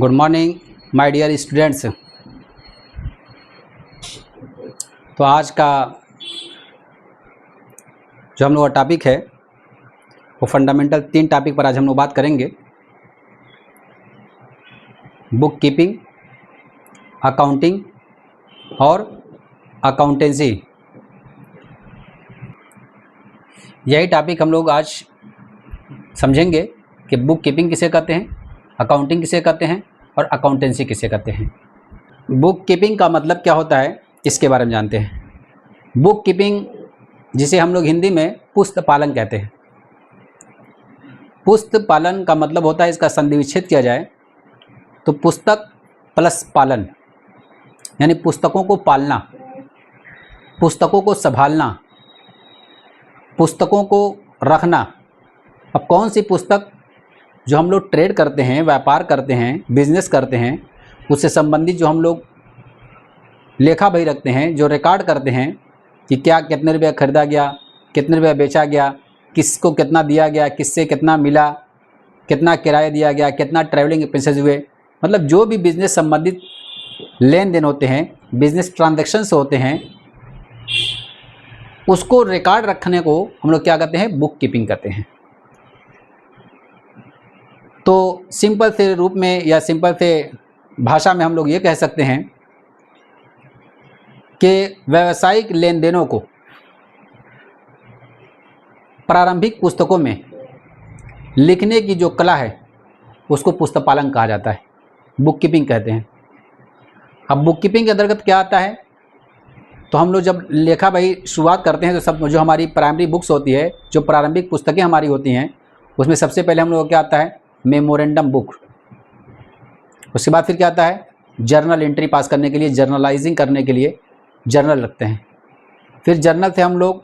Good morning my dear students. तो आज का जो हम लोग का टॉपिक है वो फंडामेंटल 3 टॉपिक पर आज हम लोग बात करेंगे। बुक कीपिंग, अकाउंटिंग और अकाउंटेंसी। यही टॉपिक हम लोग आज समझेंगे कि बुक कीपिंग किसे कहते हैं, अकाउंटिंग किसे कहते हैं और अकाउंटेंसी किसे कहते हैं। बुक कीपिंग का मतलब क्या होता है इसके बारे में जानते हैं। बुक कीपिंग जिसे हम लोग हिंदी में पुस्त पालन कहते हैं। पुस्त पालन का मतलब होता है, इसका संधि विच्छेद किया जाए तो पुस्तक प्लस पालन, यानी पुस्तकों को पालना, पुस्तकों को संभालना, पुस्तकों को रखना। अब कौन सी पुस्तक जो हम लोग ट्रेड करते हैं, व्यापार करते हैं, बिजनेस करते हैं, उससे संबंधित जो हम लोग लेखा बही रखते हैं, जो रिकॉर्ड करते हैं कि क्या कितने रुपये खरीदा गया, कितने रुपये बेचा गया, किसको कितना दिया गया, किससे कितना मिला, कितना किराया दिया गया, कितना ट्रैवलिंग एक्सपेंसेस हुए, मतलब जो भी बिज़नेस संबंधित लेन देन होते हैं, बिज़नेस ट्रांजैक्शंस होते हैं, उसको रिकॉर्ड रखने को हम लोग क्या कहते हैं, बुक कीपिंग कहते हैं। तो सिंपल से रूप में या सिंपल से भाषा में हम लोग ये कह सकते हैं कि व्यावसायिक लेन देनों को प्रारंभिक पुस्तकों में लिखने की जो कला है उसको पुस्तक पालन कहा जाता है, बुक कीपिंग कहते हैं। अब बुक कीपिंग के अंतर्गत क्या आता है, तो हम लोग जब लेखा बही शुरुआत करते हैं तो सब जो हमारी प्राइमरी बुक्स होती है, जो प्रारंभिक पुस्तकें हमारी होती हैं, उसमें सबसे पहले हम लोग क्या आता है, मेमोरेंडम बुक। उसके बाद फिर क्या आता है, जर्नल एंट्री पास करने के लिए, जर्नलाइजिंग करने के लिए जर्नल रखते हैं। फिर जर्नल से हम लोग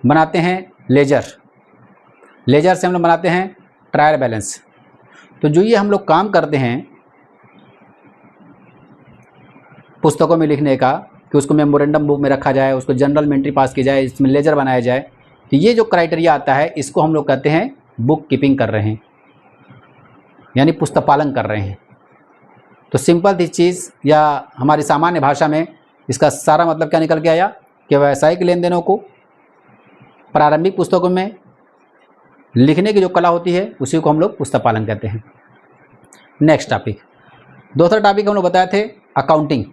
बनाते हैं लेजर, लेजर से हम लोग बनाते हैं ट्रायल बैलेंस। तो जो ये हम लोग काम करते हैं पुस्तकों में लिखने का कि उसको मेमोरेंडम बुक में रखा जाए, उसको जर्नल में एंट्री पास की जाए, इसमें लेजर बनाया जाए, तो ये जो क्राइटेरिया आता है इसको हम लोग कहते हैं बुक कीपिंग कर रहे हैं, यानी पुस्तक पालन कर रहे हैं। तो सिंपल सी चीज़ या हमारी सामान्य भाषा में इसका सारा मतलब क्या निकल के आया कि व्यावसायिक लेन देनों को प्रारंभिक पुस्तकों में लिखने की जो कला होती है उसी को हम लोग पुस्तक पालन कहते हैं। नेक्स्ट टॉपिक, दूसरा टॉपिक हम लोग बताए थे अकाउंटिंग,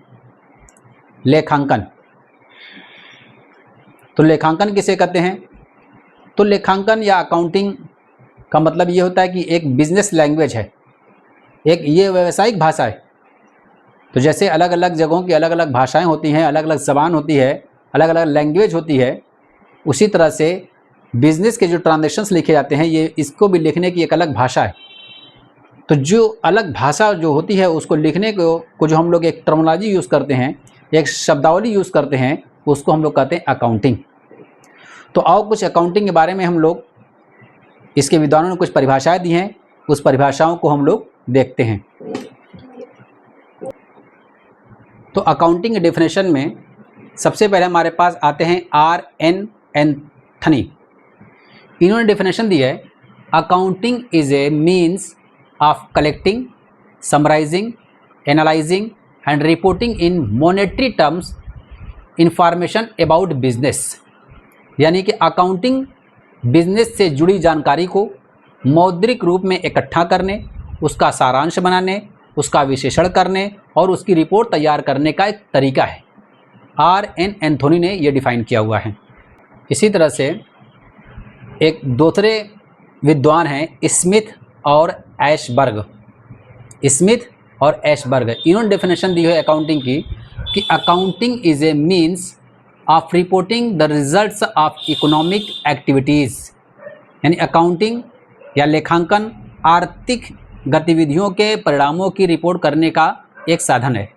लेखांकन। तो लेखांकन किसे कहते हैं, तो लेखांकन या अकाउंटिंग का मतलब ये होता है कि एक बिजनेस लैंग्वेज है, एक ये व्यावसायिक भाषा है। तो जैसे अलग अलग जगहों की अलग अलग भाषाएं होती हैं, अलग अलग ज़बान होती है, अलग अलग लैंग्वेज होती है, उसी तरह से बिज़नेस के जो ट्रांजैक्शंस लिखे जाते हैं ये इसको भी लिखने की एक अलग भाषा है। तो जो अलग भाषा जो होती है उसको लिखने को जो हम लोग एक टर्मिनोलॉजी यूज़ करते हैं, एक शब्दावली यूज़ करते हैं, उसको हम लोग कहते हैं अकाउंटिंग। तो आओ कुछ अकाउंटिंग के बारे में हम लोग, इसके विद्वानों ने कुछ परिभाषाएं दी हैं, उस परिभाषाओं को हम लोग देखते हैं। तो अकाउंटिंग के डेफिनेशन में सबसे पहले हमारे पास आते हैं R.N. एंथनी। इन्होंने डेफिनेशन दी है, accounting is a means of collecting, summarising, analysing and reporting in monetary terms information about business. यानी कि अकाउंटिंग बिजनेस से जुड़ी जानकारी को मौद्रिक रूप में इकट्ठा करने, उसका सारांश बनाने, उसका विश्लेषण करने और उसकी रिपोर्ट तैयार करने का एक तरीका है। R.N. एंथोनी ने यह डिफाइन किया हुआ है। इसी तरह से एक दूसरे विद्वान हैं स्मिथ और ऐशबर्ग, स्मिथ और ऐशबर्ग, इन्होंने डेफिनेशन दी है अकाउंटिंग की कि accounting is a means of reporting the results of economic activities. यानी अकाउंटिंग या लेखांकन आर्थिक गतिविधियों के परिणामों की रिपोर्ट करने का एक साधन है,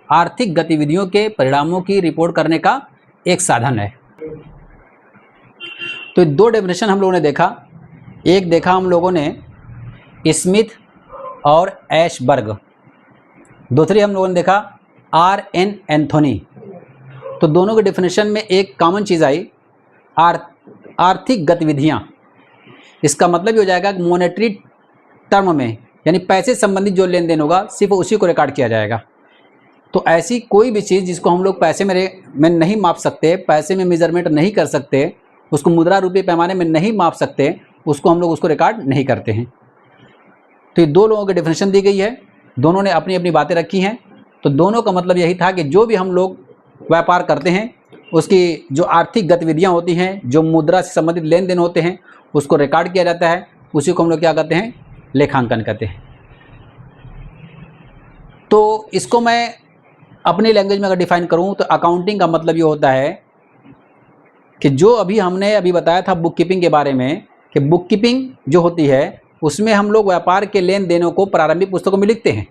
आर्थिक गतिविधियों के परिणामों की रिपोर्ट करने का एक साधन है। तो 2 डेफिनेशन हम लोगों ने देखा, एक देखा हम लोगों ने स्मिथ और ऐशबर्ग, दूसरी हम लोगों ने देखा R.N. एंथोनी। तो दोनों के डेफिनेशन में एक कॉमन चीज़ आई, आर्थिक गतिविधियाँ। इसका मतलब ये हो जाएगा कि मॉनेटरी टर्म में यानी पैसे संबंधित जो लेन देन होगा सिर्फ उसी को रिकॉर्ड किया जाएगा। तो ऐसी कोई भी चीज़ जिसको हम लोग पैसे में नहीं माप सकते, पैसे में मेजरमेंट नहीं कर सकते, उसको मुद्रा रूपी पैमाने में नहीं माप सकते, उसको हम लोग उसको रिकॉर्ड नहीं करते हैं। तो ये दो लोगों की डेफिनेशन दी गई है, दोनों ने अपनी अपनी बातें रखी हैं। तो दोनों का मतलब यही था कि जो भी हम लोग व्यापार करते हैं उसकी जो आर्थिक गतिविधियां होती हैं, जो मुद्रा से संबंधित लेन देन होते हैं, उसको रिकॉर्ड किया जाता है, उसी को हम लोग क्या कहते हैं, लेखांकन कहते हैं। तो इसको मैं अपनी लैंग्वेज में अगर डिफाइन करूं तो अकाउंटिंग का मतलब ये होता है कि जो हमने अभी बताया था बुक कीपिंग के बारे में, कि बुक कीपिंग जो होती है उसमें हम लोग व्यापार के लेन देनों को प्रारंभिक पुस्तकों में लिखते हैं,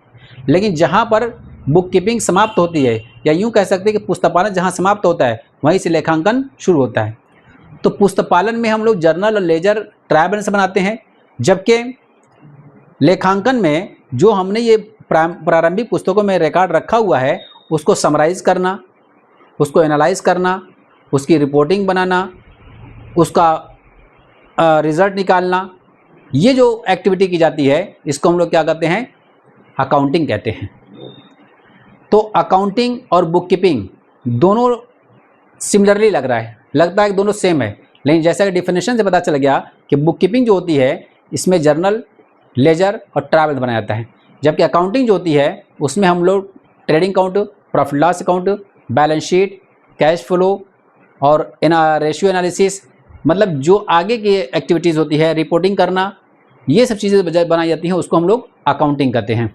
लेकिन जहाँ पर बुक कीपिंग समाप्त होती है, या यूँ कह सकते हैं कि पुस्तपालन जहाँ समाप्त होता है वहीं से लेखांकन शुरू होता है। तो पुस्तपालन में हम लोग जर्नल और लेजर ट्रायल बैलेंस बनाते हैं, जबकि लेखांकन में जो हमने ये प्रारंभिक पुस्तकों में रिकॉर्ड रखा हुआ है उसको समराइज़ करना, उसको एनालाइज करना, उसकी रिपोर्टिंग बनाना, उसका रिज़ल्ट निकालना, ये जो एक्टिविटी की जाती है इसको हम लोग क्या कहते हैं, अकाउंटिंग कहते हैं। तो अकाउंटिंग और बुक कीपिंग दोनों सिमिलरली लगता है कि दोनों सेम है, लेकिन जैसा कि डिफिनेशन से पता चल गया कि बुक कीपिंग जो होती है इसमें जर्नल, लेजर और ट्रायल बनाया जाता है, जबकि अकाउंटिंग जो होती है उसमें हम लोग trading account, profit loss account, balance sheet, cash flow और रेशियो एनालिसिस, मतलब जो आगे की एक्टिविटीज़ होती है, रिपोर्टिंग करना, ये सब चीज़ें बनाई जाती हैं, उसको हम लोग अकाउंटिंग कहते हैं।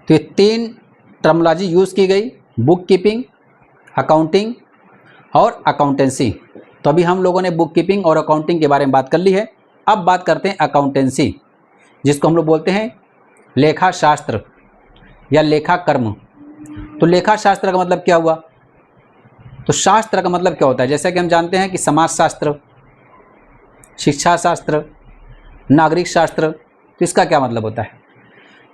तो ये 3 टर्मिनोलॉजी यूज़ की गई, बुक कीपिंग, अकाउंटिंग और अकाउंटेंसी। तो अभी हम लोगों ने बुक कीपिंग और अकाउंटिंग के बारे में बात कर ली है। अब बात करते हैं अकाउंटेंसी, जिसको हम लोग बोलते हैं लेखा शास्त्र या लेखा कर्म। तो लेखा शास्त्र का मतलब क्या हुआ? तो शास्त्र का मतलब क्या होता है? जैसा कि हम जानते हैं कि समाज शास्त्र, शिक्षा शास्त्र, नागरिक शास्त्र, तो इसका क्या मतलब होता है?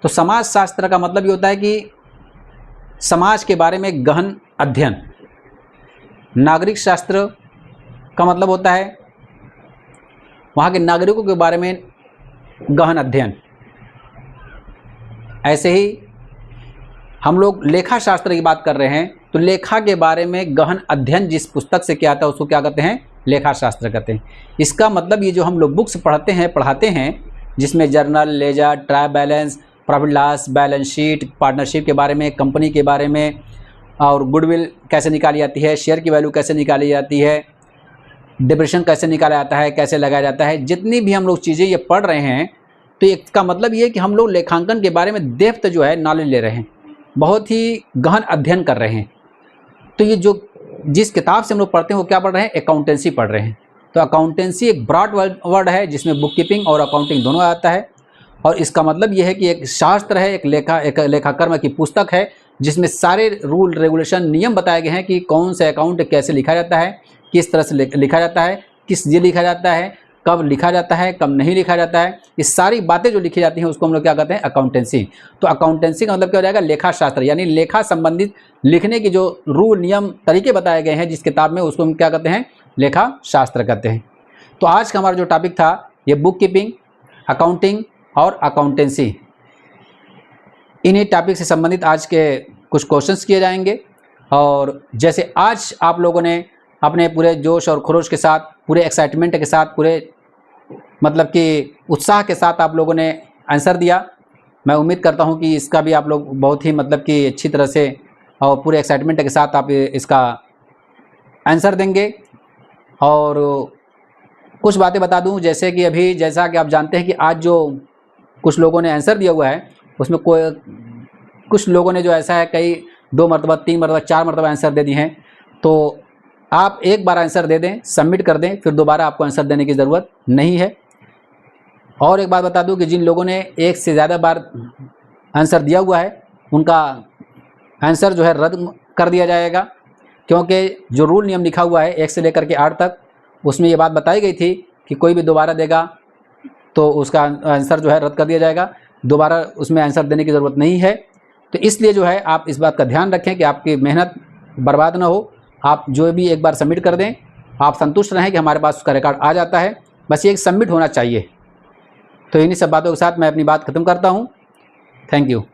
तो समाज शास्त्र का मतलब ये होता है कि समाज के बारे में गहन अध्ययन। नागरिक शास्त्र का मतलब होता है वहाँ के नागरिकों के बारे में गहन अध्ययन। ऐसे ही हम लोग लेखा शास्त्र की बात कर रहे हैं, तो लेखा के बारे में गहन अध्ययन जिस पुस्तक से किया था उसको क्या कहते हैं? लेखा शास्त्र कहते हैं। इसका मतलब ये जो हम लोग बुक्स पढ़ाते हैं जिसमें journal, ledger, trial balance, profit loss, balance sheet, partnership के बारे में, कंपनी के बारे में, और गुडविल कैसे निकाली जाती है, शेयर की वैल्यू कैसे निकाली जाती है, डिप्रेशन कैसे निकाला जाता है, कैसे लगाया जाता है, जितनी भी हम लोग चीज़ें ये पढ़ रहे हैं, तो इसका मतलब ये है कि हम लोग लेखांकन के बारे में डेप्थ जो है नॉलेज ले रहे हैं, बहुत ही गहन अध्ययन कर रहे हैं। तो ये जो जिस किताब से हम लोग पढ़ते हैं वो क्या पढ़ रहे हैं? अकाउंटेंसी पढ़ रहे हैं। तो अकाउंटेंसी एक ब्रॉड वर्ड है जिसमें बुक कीपिंग और अकाउंटिंग दोनों आता है, और इसका मतलब ये है कि एक शास्त्र है, एक लेखाकर्म की पुस्तक है जिसमें सारे रूल, रेगुलेशन, नियम बताए गए हैं कि कौन सा अकाउंट कैसे लिखा जाता है, किस तरह से लिखा जाता है, किस लिए लिखा जाता है, कब लिखा जाता है, कब नहीं लिखा जाता है। ये सारी बातें जो लिखी जाती हैं उसको हम लोग क्या कहते हैं? अकाउंटेंसी। तो अकाउंटेंसी का मतलब क्या हो जाएगा? लेखा शास्त्र, यानी लेखा संबंधित लिखने की जो रूल, नियम, तरीके बताए गए हैं जिस किताब में, उसको हम क्या कहते हैं? लेखा शास्त्र कहते हैं। तो आज का हमारा जो टॉपिक था ये बुक कीपिंग, अकाउंटिंग और अकाउंटेंसी, इन्हीं टॉपिक से संबंधित आज के कुछ क्वेश्चंस किए जाएंगे। और जैसे आज आप लोगों ने अपने पूरे जोश और खरोश के साथ, पूरे एक्साइटमेंट के साथ, पूरे मतलब कि उत्साह के साथ आप लोगों ने आंसर दिया, मैं उम्मीद करता हूं कि इसका भी आप लोग बहुत ही मतलब कि अच्छी तरह से और पूरे एक्साइटमेंट के साथ आप इसका आंसर देंगे। और कुछ बातें बता दूं, जैसे कि अभी जैसा कि आप जानते हैं कि आज जो कुछ लोगों ने आंसर दिया हुआ है उसमें कुछ लोगों ने जो ऐसा है कई 2 मरतबा, 3 मरतबा, 4 मरतबा आंसर दे दिए हैं। तो आप एक बार आंसर दे दें, सबमिट कर दें, फिर दोबारा आपको आंसर देने की ज़रूरत नहीं है। और एक बात बता दूं कि जिन लोगों ने एक से ज़्यादा बार आंसर दिया हुआ है उनका आंसर जो है रद्द कर दिया जाएगा, क्योंकि जो रूल नियम लिखा हुआ है 1 से लेकर के 8 तक, उसमें ये बात बताई गई थी कि कोई भी दोबारा देगा तो उसका आंसर जो है रद्द कर दिया जाएगा, दोबारा उसमें आंसर देने की ज़रूरत नहीं है। तो इसलिए जो है आप इस बात का ध्यान रखें कि आपकी मेहनत बर्बाद ना हो। आप जो भी एक बार सबमिट कर दें, आप संतुष्ट रहें कि हमारे पास उसका रिकॉर्ड आ जाता है, बस ये सबमिट होना चाहिए। तो इन्हीं सब बातों के साथ मैं अपनी बात ख़त्म करता हूँ। Thank you.